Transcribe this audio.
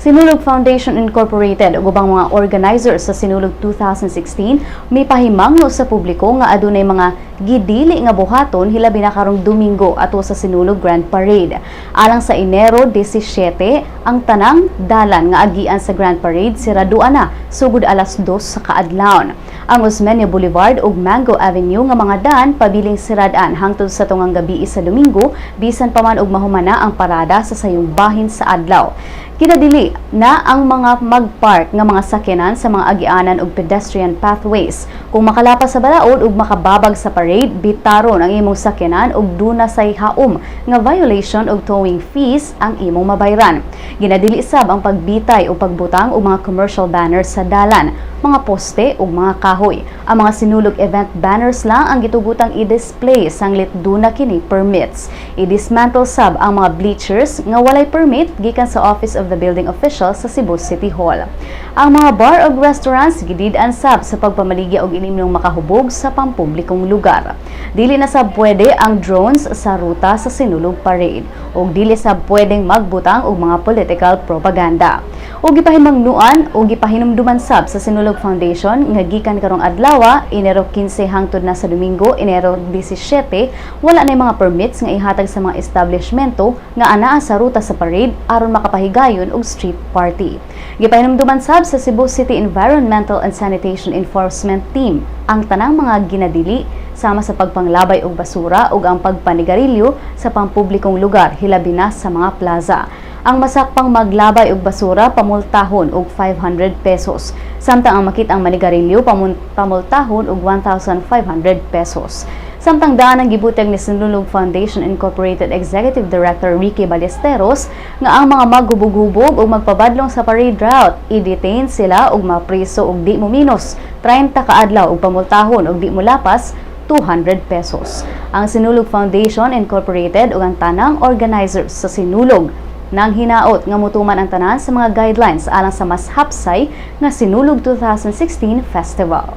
Sinulog Foundation Incorporated ug ubang mga organizers sa Sinulog 2016 may pahimangno sa publiko nga adunay mga gidili nga buhaton hilabi na karong Domingo ato sa Sinulog Grand Parade. Alang sa Enero 17, ang tanang dalan nga agian sa Grand Parade siraduan na sugod alas 2 sa kaadlawon. Ang Osmeña Boulevard ug Mango Avenue nga mga daan pabiling siradan hangtod sa tungang gabi sa Domingo bisan pa man og mahumana ang parada sa sayong bahin sa adlaw. Kinadili na ang mga magpark nga mga sakyanan sa mga agianan ug pedestrian pathways. Kung makalapas sa balaod ug makababag sa parade, bitaron ang imong sakyanan ug duna say haom nga violation og towing fees ang imong mabayran. Ginadili sab ang pagbitay o pagbutang og mga commercial banners sa dalan, mga poste ug mga kahoy. Ang mga sinulog event banners lang ang gitugutang i-display sanglit duna kini permits. I-dismantle sab ang mga bleachers nga walay permit gikan sa Office of the Building Official sa Cebu City Hall. Ang mga bar ug restaurants gidid-an sab sa pagpamaligya og inimnong makahubog sa pampublikong lugar. Dili na sab pwede ang drones sa ruta sa Sinulog Parade ug dili sab pwedeng magbutang og mga political propaganda. Ug gipahimangnuan ug gipahinumdoman sab sa Sinulog Foundation nga gikan karong adlawa Enero 15 hangtod na sa Domingo Enero 17 wala na mga permits nga ihatag sa mga establishmento nga anaa sa ruta sa parade aron makapahigayon og street party. Gipahinumdoman sab sa Cebu City Environmental and Sanitation Enforcement Team ang tanang mga ginadili sama sa pagpanglabay og basura ug ang pagpanigarilyo sa pampublikong lugar hilabi na sa mga plaza. Ang masakpang maglabay og basura pamultahon og 500 pesos. Samtang ang makitang manigarilyo pamultahon og 1,500 pesos. Samtang daan ang gibutang ni Sinulog Foundation Incorporated Executive Director Ricky Ballesteros nga ang mga maghubog-hubog o magpabadlong sa parade route, i-detain sila og mapriso og di mo minus 30 kaadlaw og pamultahon og di mo lapas 200 pesos. Ang Sinulog Foundation Incorporated ug ang tanang organizers sa Sinulog nang hinaot nga mutuman ang tanan sa mga guidelines alang sa mas hapsay nga Sinulog 2016 Festival.